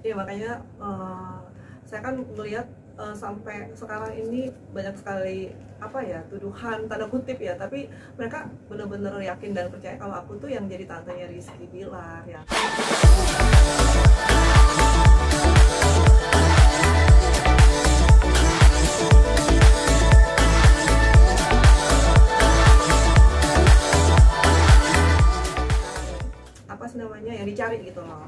Ya makanya saya kan melihat sampai sekarang ini banyak sekali apa ya, tuduhan tanda kutip ya, tapi mereka benar-benar yakin dan percaya kalau aku tuh yang jadi tantenya Rizky Bilar ya. Apa sih namanya yang dicari gitu loh,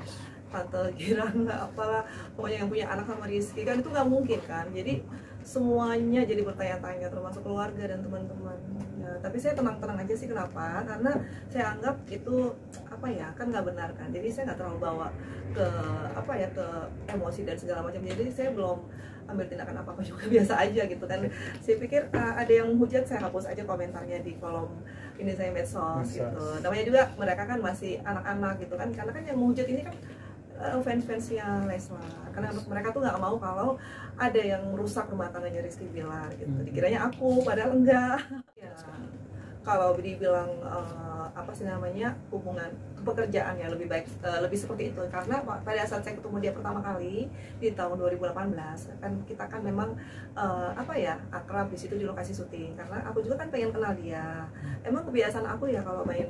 tante Girang nggak apalah, pokoknya yang punya anak sama Rizky kan itu nggak mungkin kan. Jadi semuanya jadi bertanya-tanya, termasuk keluarga dan teman-teman ya. Tapi saya tenang-tenang aja sih. Kenapa? Karena saya anggap itu apa ya, kan nggak benar kan. Jadi saya nggak terlalu bawa ke apa ya, ke emosi dan segala macam. Jadi saya belum ambil tindakan apa-apa juga, biasa aja gitu kan. Saya pikir ada yang hujat, saya hapus aja komentarnya di kolom ini saya medsos gitu. Namanya juga mereka kan masih anak-anak gitu kan, karena kan yang menghujat ini kan fans-fansnya Leslar, karena mereka tuh nggak mau kalau ada yang merusak rumah tangganya Rizky Bilar gitu. Dikiranya aku, padahal enggak ya. Kalau dibilang apa sih namanya, hubungan pekerjaan ya lebih baik, lebih seperti itu. Karena pada saat saya ketemu dia pertama kali di tahun 2018 kan, kita kan memang apa ya, akrab di situ di lokasi syuting. Karena aku juga kan pengen kenal dia. Emang kebiasaan aku ya kalau main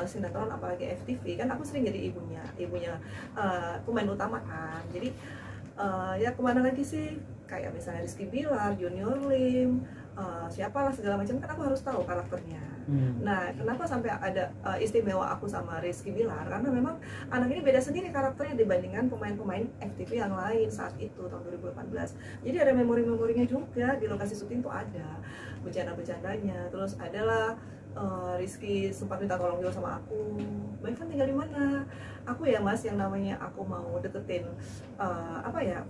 sinetron apalagi FTV kan, aku sering jadi ibunya pemain utama kan. Jadi ya kemana lagi sih, kayak misalnya Rizky Bilar, Junior Lim, siapalah segala macam kan, aku harus tahu karakternya. Nah, kenapa sampai ada istimewa aku sama Rizky Bilar? Karena memang anak ini beda sendiri karakternya dibandingkan pemain-pemain FTV yang lain saat itu tahun 2018. Jadi ada memori-memorinya juga di lokasi syuting tuh, ada bercanda-bercandanya. Terus adalah Rizky sempat minta tolong juga sama aku, Mbak Ivan tinggal di mana? Aku ya mas, yang namanya aku mau deketin apa ya,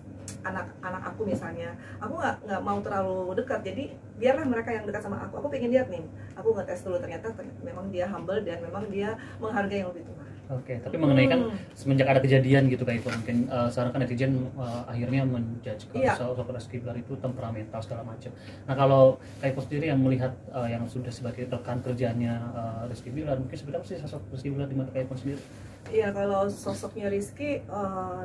anak aku misalnya, aku nggak mau terlalu dekat, jadi biarlah mereka yang dekat sama aku pengen lihat nih, aku ngetes dulu, ternyata memang dia humble dan memang dia menghargai yang lebih tua. Oke, tapi mengenai kan semenjak ada kejadian gitu Kak Iko, mungkin sekarang kan netizen akhirnya menjudge kalau sosok Rizky Bilar itu temperamental segala macam. Nah kalau Kak Iko sendiri yang melihat yang sudah sebagai rekan kerjanya Rizky Bilar, mungkin sebenarnya sih sosok Rizky Bilar di mata Kak Iko sendiri? Iya, kalau sosoknya Rizky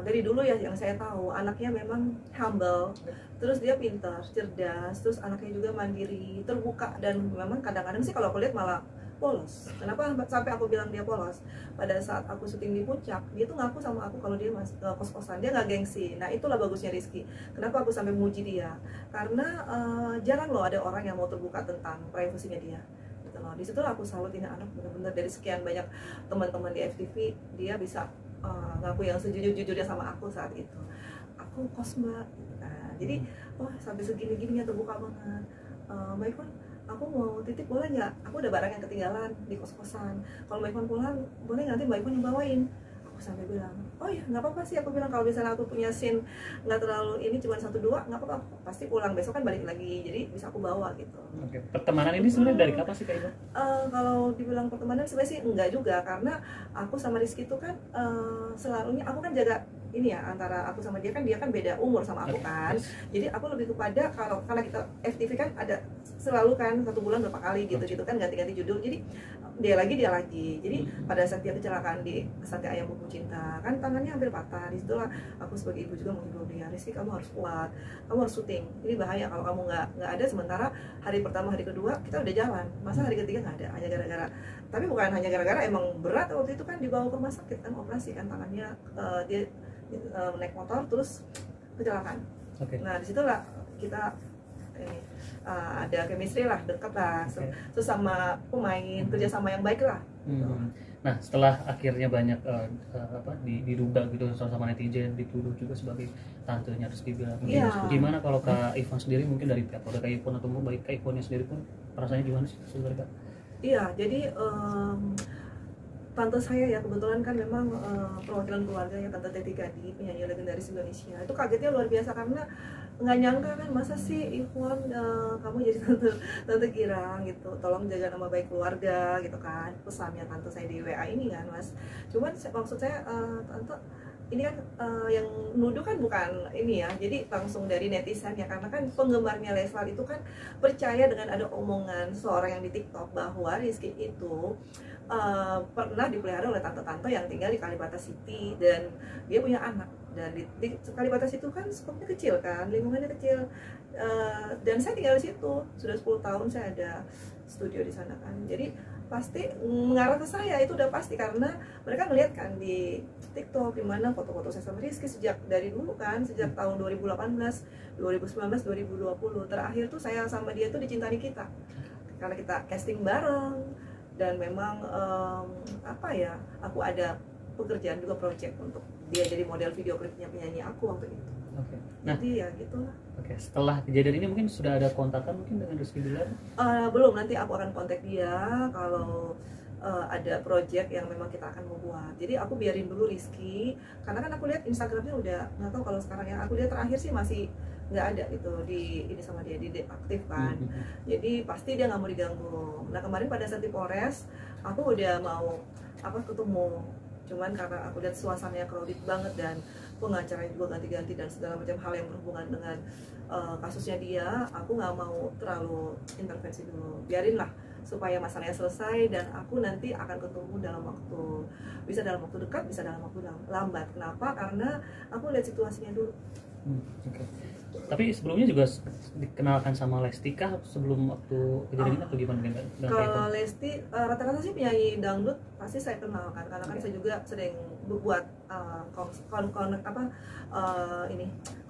dari dulu ya yang saya tahu, anaknya memang humble, terus dia pintar, cerdas, terus anaknya juga mandiri, terbuka, dan memang kadang-kadang sih kalau aku lihat malah polos. Kenapa sampai aku bilang dia polos? Pada saat aku syuting di Puncak, dia tuh ngaku sama aku kalau dia kos-kosan, dia nggak gengsi. Nah itulah bagusnya Rizky. Kenapa aku sampai memuji dia? Karena jarang loh ada orang yang mau terbuka tentang privasinya dia. Di situ aku salut, ini anak benar-benar dari sekian banyak teman-teman di FTV, dia bisa ngaku yang sejujur-jujurnya sama aku saat itu. Aku kos mbak, gitu kan. Jadi sampai segini-gininya terbuka banget. Mbak Ivan, aku mau titip boleh nggak? Aku udah barang yang ketinggalan di kos-kosan. Kalau Mbak Ivan pulang, boleh nggak nanti Mbak Ivan yang bawain? Aku sampai bilang, oh ya nggak apa-apa sih. Aku bilang kalau misalnya aku punya scene nggak terlalu ini, cuma 1-2, nggak apa-apa. Pasti pulang besok kan balik lagi, jadi bisa aku bawa gitu. Oke, pertemanan ini sebenarnya dari kapan sih Kak Iko? Kalau dibilang pertemanan sebenarnya sih enggak juga, karena aku sama Rizky itu kan selalunya aku kan jaga ini ya, antara aku sama dia kan beda umur sama aku kan. Jadi aku lebih kepada, karena kita FTV kan ada selalu kan 1 bulan berapa kali gitu kan, ganti-ganti judul. Jadi dia lagi. Jadi pada saat dia kecelakaan di Sate Ayam Buku Cinta kan, tangannya hampir patah. Disitulah aku sebagai ibu juga menghibur dia, Rizky kamu harus kuat, kamu harus syuting, ini bahaya kalau kamu nggak ada. Sementara hari pertama, hari kedua kita udah jalan, masa hari ketiga nggak ada, hanya gara-gara, tapi bukan hanya gara-gara, emang berat waktu itu kan, dibawa ke rumah sakit kan, operasi kan tangannya, dia naik motor terus kecelakaan. Nah disitulah kita ini ada chemistry lah, dekat lah, sesama pemain, kerjasama yang baik lah. Nah setelah akhirnya banyak diduga gitu sama netizen, dituduh juga sebagai tantenya Rizky Bilar, gimana kalau Kak Ivan sendiri, mungkin dari pihak Kak Ivon atau baik Kak Ivonnya sendiri pun perasaannya gimana sih sebenarnya Kak? Iya, jadi tante saya ya kebetulan kan memang perwakilan keluarga ya, Tante Teti Gadi, penyanyi legendaris Indonesia. Itu kagetnya luar biasa, karena nggak nyangka kan, masa sih Ivon kamu jadi tante Girang gitu, tolong jaga nama baik keluarga gitu kan, pesannya tante saya di WA ini kan mas. Cuman maksud saya tante ini kan yang nuduh kan bukan ini ya, jadi langsung dari netizen ya, karena kan penggemarnya Leslar itu kan percaya dengan ada omongan seorang yang di TikTok bahwa Rizky itu pernah dipelihara oleh tante-tante yang tinggal di Kalibata City dan dia punya anak. dan di Kalibata itu kan skopnya kecil kan, lingkungannya kecil. Dan saya tinggal di situ sudah 10 tahun, saya ada studio di sana kan, jadi pasti mengarah ke saya itu udah pasti, karena mereka ngeliat kan di TikTok di mana foto-foto saya sama Rizky sejak dari dulu kan, sejak tahun 2018, 2019, 2020 terakhir tuh saya sama dia tuh dicintai kita karena kita casting bareng, dan memang apa ya, aku ada pekerjaan juga project untuk dia jadi model video klipnya penyanyi aku waktu itu. Oke. Nah, jadi ya gitulah. Oke, setelah kejadian ini mungkin sudah ada kontakan mungkin dengan Rizky Bilar? Belum, nanti aku akan kontak dia kalau ada project yang memang kita akan membuat. Jadi aku biarin dulu Rizky, karena kan aku lihat Instagramnya udah nggak tahu kalau sekarang, yang aku lihat terakhir sih masih nggak ada gitu di ini sama dia, di deaktif kan. Jadi pasti dia nggak mau diganggu. Nah kemarin pada saat di Polres aku udah mau ketemu, cuman karena aku lihat suasananya crowded banget dan pengacaranya juga ganti-ganti dan segala macam hal yang berhubungan dengan kasusnya dia, aku nggak mau terlalu intervensi dulu, biarin lah supaya masalahnya selesai, dan aku nanti akan ketemu dalam waktu, bisa dalam waktu dekat, bisa dalam waktu lambat. Kenapa? Karena aku lihat situasinya dulu. Oke. Tapi sebelumnya juga dikenalkan sama Lesti kah sebelum waktu kejadian ini atau gimana dengan kalau Lesti rata-rata sih penyanyi dangdut pasti saya kenal kan, karena kan saya juga sering membuat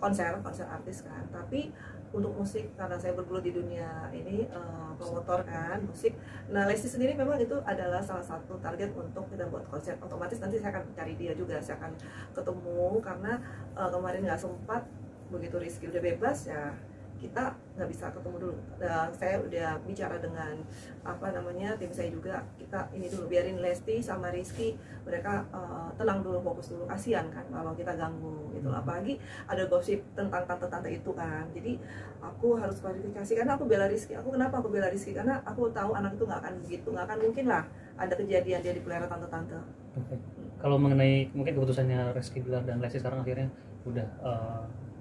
konser artis kan. Tapi untuk musik, karena saya bergelut di dunia ini promotor kan musik. Nah Lesti sendiri memang itu adalah salah satu target untuk kita buat konser. Otomatis nanti saya akan cari dia juga, saya akan ketemu, karena kemarin nggak sempat. Begitu Rizky udah bebas ya kita nggak bisa ketemu dulu. Saya udah bicara dengan tim saya juga, kita ini dulu biarin Lesti sama Rizky mereka tenang dulu, fokus dulu, kasihan kan kalau kita ganggu gitu. Apalagi ada gosip tentang tante-tante itu kan, jadi aku harus klarifikasi karena aku bela Rizky. Kenapa aku bela Rizky? Karena aku tahu anak itu nggak akan begitu, nggak akan mungkin lah ada kejadian dia dipelihara tante-tante. Kalau mengenai mungkin keputusannya Rizky Bilar dan Lesti sekarang akhirnya udah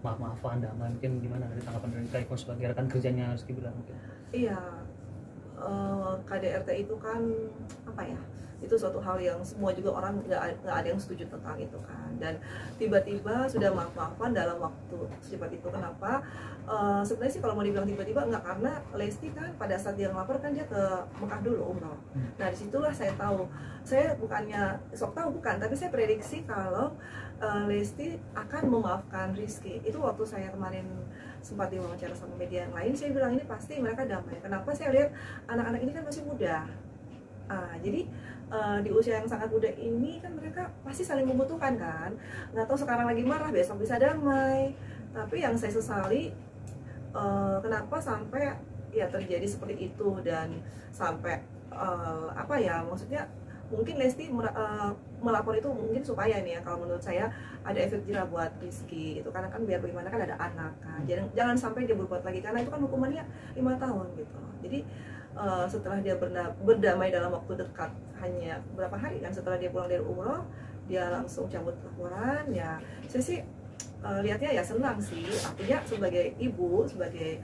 maaf-maafan, damai, mungkin gimana dari tanggapan dari Kak Iko sebagai rekan kerjanya Rizky Bilar mungkin? Iya, KDRT itu kan itu suatu hal yang semua juga orang nggak ada yang setuju tentang itu kan, dan tiba-tiba sudah maaf-maafan dalam waktu secepat itu. Kenapa? Sebenarnya sih kalau mau dibilang tiba-tiba nggak, karena Lesti kan pada saat dia ngelapor kan dia ke Mekah dulu umroh. Nah disitulah saya tahu, saya bukannya sok tahu bukan, tapi saya prediksi kalau Lesti akan memaafkan Rizky. Itu waktu saya kemarin sempat diwawancara sama media yang lain, saya bilang ini pasti mereka damai. Kenapa? Saya lihat anak-anak ini kan masih muda. Jadi di usia yang sangat muda ini kan mereka pasti saling membutuhkan kan. Nggak tahu sekarang lagi marah, besok bisa damai. Tapi yang saya sesali kenapa sampai ya terjadi seperti itu, dan sampai maksudnya mungkin Lesti melapor itu mungkin supaya nih ya, kalau menurut saya ada efek jerah buat Rizky gitu, karena kan biar bagaimana kan ada anak kan, jangan sampai dia berbuat lagi, karena itu kan hukumannya 5 tahun gitu. Jadi setelah dia berdamai dalam waktu dekat, hanya berapa hari kan setelah dia pulang dari umroh, dia langsung cabut laporan. Ya saya sih lihatnya ya senang sih, artinya sebagai ibu, sebagai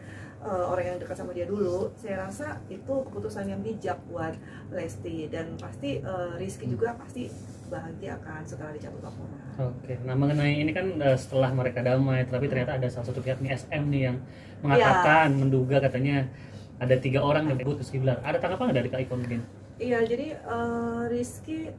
orang yang dekat sama dia dulu, saya rasa itu keputusan yang bijak buat Lesti, dan pasti Rizky juga pasti bahagia kan setelah dicabut laporan. Oke, nah mengenai ini kan setelah mereka damai, tapi ternyata ada salah satu pihak nih, SM nih, yang mengatakan, menduga katanya ada 3 orang yang ikut Rizky Bilar. Ada tanggapan nggak dari Kak Iko mungkin? Iya, jadi Rizky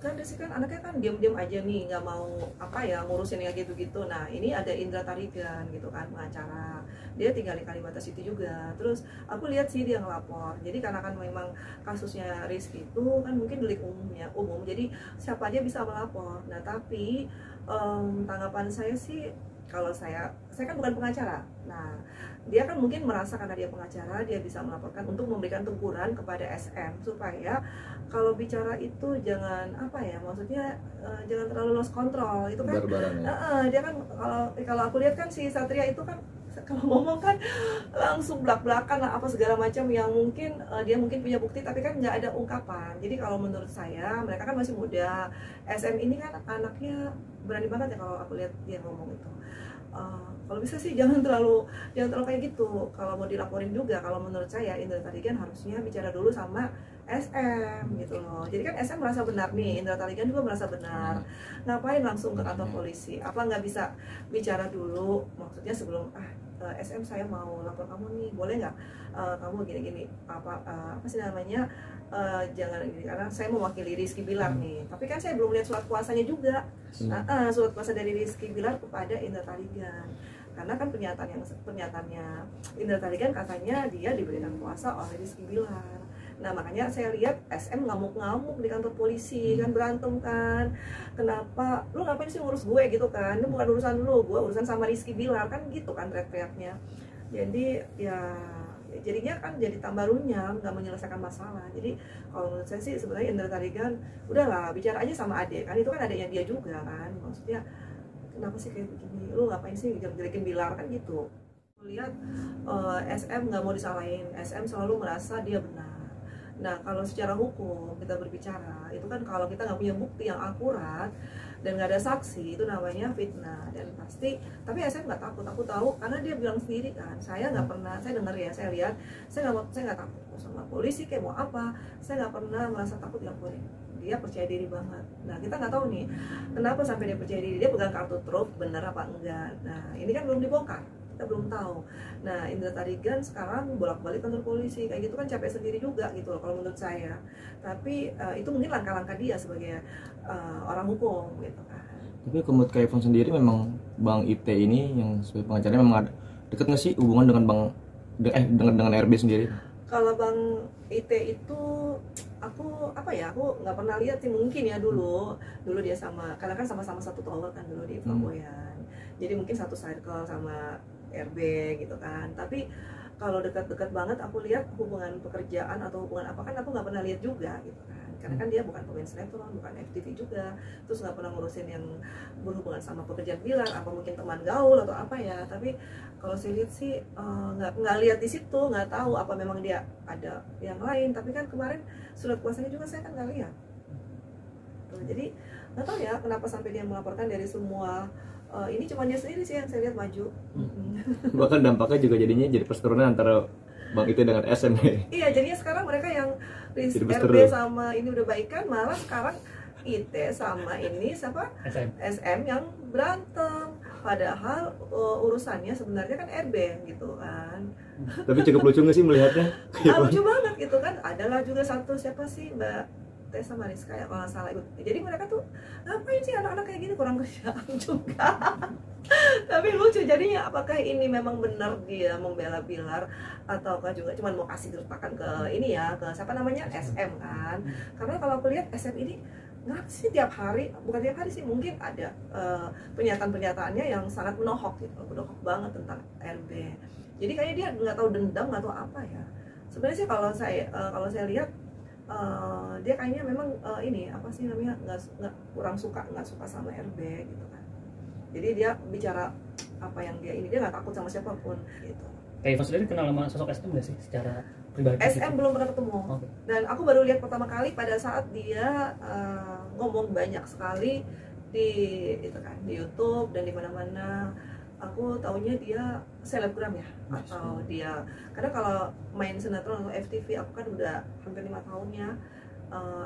kan anaknya kan diam-diam aja nih, nggak mau ngurusin yang gitu-gitu. Nah ini ada Indra Tarigan gitu kan, pengacara, dia tinggal di Kalibata City juga. Terus aku lihat sih dia ngelapor, jadi karena kan memang kasusnya Rizky itu kan mungkin delik umum, jadi siapa aja bisa melapor. Nah tapi tanggapan saya sih, kalau saya kan bukan pengacara. Nah dia kan mungkin merasa karena dia pengacara, dia bisa melaporkan untuk memberikan teguran kepada SM, supaya kalau bicara itu jangan maksudnya jangan terlalu lost control. Itu kan dia kan kalau aku lihat kan si Satria itu kan kalau ngomong kan langsung belak-belakan lah apa segala macam, yang mungkin dia mungkin punya bukti tapi kan nggak ada ungkapan. Jadi kalau menurut saya mereka kan masih muda, SM ini kan anaknya berani banget ya kalau aku lihat dia ngomong itu. Kalau bisa sih jangan terlalu kayak gitu. Kalau mau dilaporin juga, kalau menurut saya Indra Tarigan harusnya bicara dulu sama SM gitu loh. Jadi kan SM merasa benar nih, Indra Taligan juga merasa benar. Ngapain langsung ke kantor polisi? Apa nggak bisa bicara dulu? Maksudnya sebelum SM saya mau lapor kamu nih, boleh nggak kamu gini-gini apa sih namanya, jangan gini karena saya mewakili Rizky Bilar nih. Tapi kan saya belum lihat surat kuasanya juga. Surat kuasa dari Rizky Bilar kepada Indra Taligan. Karena kan pernyataannya Indra Taligan katanya dia diberikan kuasa oleh Rizky Bilar. Nah makanya saya lihat SM ngamuk-ngamuk di kantor polisi kan, berantem kan, kenapa lu ngapain sih ngurus gue gitu kan, ini bukan urusan lu, gue urusan sama Rizky Bilar kan gitu kan teriak-teriaknya. Jadi ya jadinya kan jadi tambah runyam, nggak menyelesaikan masalah. Jadi kalau menurut saya sih sebenarnya Indra Taligan udahlah bicara aja sama adek kan, itu kan adeknya dia juga kan, maksudnya kenapa sih kayak begini, lu ngapain sih jelek-jelekin Bilar kan gitu. Lihat SM nggak mau disalahin, SM selalu merasa dia benar. Nah kalau secara hukum kita berbicara itu kan kalau kita nggak punya bukti yang akurat dan nggak ada saksi itu namanya fitnah. Dan pasti tapi SM nggak takut, aku tahu karena dia bilang sendiri kan, saya nggak pernah, saya dengar ya, saya lihat, saya nggak takut sama polisi kayak mau apa, saya nggak pernah merasa takut dilaporin. Dia percaya diri banget. Nah kita nggak tahu nih kenapa sampai dia percaya diri, dia pegang kartu truf bener apa enggak. Nah ini kan belum dibongkar, kita belum tahu. Nah Indra Taligan sekarang bolak-balik kantor polisi kayak gitu kan capek sendiri juga gitu loh kalau menurut saya. Tapi itu mungkin langkah-langkah dia sebagai orang hukum gitu kan. Tapi menurut Kak Ivon sendiri memang Bang IT ini yang sebagai pengacaranya memang ada deket nggak sih hubungan dengan dengan RB sendiri? Kalau Bang IT itu aku aku nggak pernah lihat sih, mungkin ya dulu dia sama, karena kan sama-sama satu tower kan dulu di Paboyan. Jadi mungkin satu circle sama RB gitu kan. Tapi kalau dekat-dekat banget aku lihat hubungan pekerjaan atau hubungan apa kan aku nggak pernah lihat juga gitu kan. Karena kan dia bukan pemain sinetron, bukan FTV juga, terus nggak pernah ngurusin yang berhubungan sama pekerjaan Bilar, apa mungkin teman gaul atau apa ya. Tapi kalau saya lihat sih nggak lihat di situ, nggak tahu apa memang dia ada yang lain. Tapi kan kemarin surat kuasanya juga saya kan nggak lihat. Jadi nggak tahu ya kenapa sampai dia melaporkan dari semua. Ini cuma dia sendiri sih yang saya lihat maju. Bahkan dampaknya juga jadinya jadi perseteruan antara Bang Ite dengan SM nih. Iya, jadinya sekarang mereka yang RB sama ini udah baikan, malah sekarang Ite sama ini siapa? SM yang berantem. Padahal urusannya sebenarnya kan RB gitu kan. Tapi cukup lucu nggak sih melihatnya? Lucu banget gitu kan. Adalah juga satu siapa sih Mbak Teh sama Rizka ya kalau nggak salah ikut. Jadi mereka tuh ngapain sih anak-anak kayak gini, kurang kerjaan juga. Tapi lucu jadinya, apakah ini memang benar dia membela Bilar ataukah juga cuma mau kasih gertakan ke ini ya, ke siapa namanya SM kan. Karena kalau aku lihat SM ini nggak sih tiap hari, bukan tiap hari sih, mungkin ada pernyataan-pernyataannya yang sangat menohok gitu, menohok banget tentang RB. Jadi kayaknya dia nggak tahu dendam, nggak tahu apa ya. Sebenarnya sih kalau saya lihat dia kayaknya memang ini apa sih namanya nggak kurang suka sama RB gitu kan. Jadi dia bicara apa yang dia ini, dia nggak takut sama siapapun gitu. Kayak Ivon sendiri kenal sama sosok SM nggak sih secara pribadi? SM gitu? belum pernah ketemu. Okay. Dan aku baru lihat pertama kali pada saat dia ngomong banyak sekali di itu kan di YouTube dan di mana-mana. Aku taunya dia selebgram ya, atau dia, karena kalau main sinetron atau FTV aku kan udah hampir 5 tahunnya.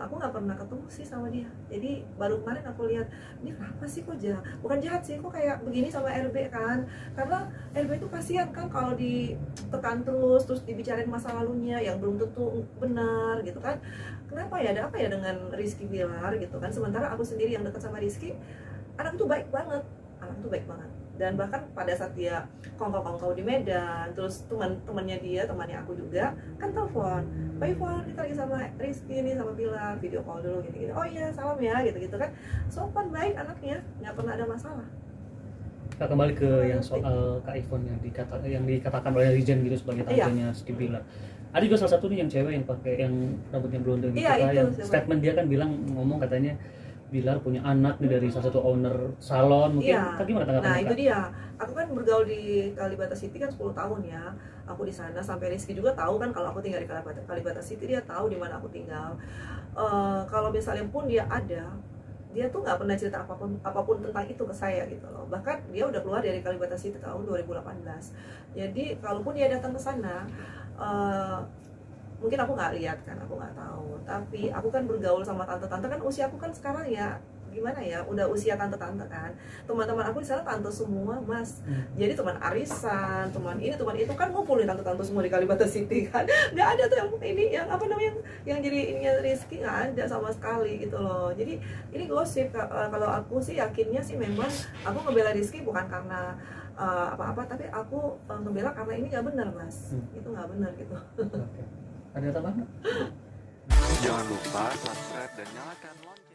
Aku nggak pernah ketemu sih sama dia. Jadi baru kemarin aku lihat, ini kenapa sih kok jahat, bukan jahat sih, kok kayak begini sama RB kan. Karena RB itu kasihan kan kalau ditekan terus dibicarain masa lalunya yang belum tentu benar gitu kan. Kenapa ya, ada apa ya dengan Rizky Bilar gitu kan. Sementara aku sendiri yang dekat sama Rizky, anak itu baik banget. Dan bahkan pada saat dia kongkow-kongkow di Medan, terus temannya aku juga kan telepon, Pak Ivon kita lagi sama Rizky nih, sama Bilar, video call dulu gini-gini. Oh iya salam ya gitu-gitu kan, sopan baik anaknya, nggak pernah ada masalah. Kita kembali ke yang soal Kak Ivon yang dikatakan oleh Rijen gitu sebagai tantenya Rizky Bilar. Ada juga salah satu nih yang cewek yang pakai yang rambutnya blonde gitu, yang statement dia kan ngomong katanya Bilar punya anak nih dari salah satu owner salon, mungkin gimana tanggapan? Nah itu dia, aku kan bergaul di Kalibata City kan 10 tahun ya, aku di sana, sampai Rizky juga tahu kan kalau aku tinggal di Kalibata City, dia tahu di mana aku tinggal. Kalau misalnya pun dia ada, dia tuh nggak pernah cerita apapun tentang itu ke saya gitu loh. Bahkan dia udah keluar dari Kalibata City tahun 2018. Jadi kalaupun dia datang ke sana, mungkin aku nggak lihat kan, aku nggak tahu, tapi aku kan bergaul sama tante-tante kan, usia aku kan sekarang ya gimana ya, udah usia tante-tante kan, teman-teman aku di sana tante semua mas, jadi teman arisan, teman ini teman itu kan ngumpulin tante-tante semua di Kalibata City kan, nggak ada tuh yang ini yang apa namanya yang jadi ininya Rizky, nggak ada sama sekali gitu loh. Jadi ini gosip. Kalau aku sih yakinnya sih memang aku ngebela Rizky bukan karena apa-apa, tapi aku ngebela karena ini nggak benar mas, itu nggak benar gitu. Oke. Ada tambahan? Jangan lupa subscribe dan nyalakan lonceng.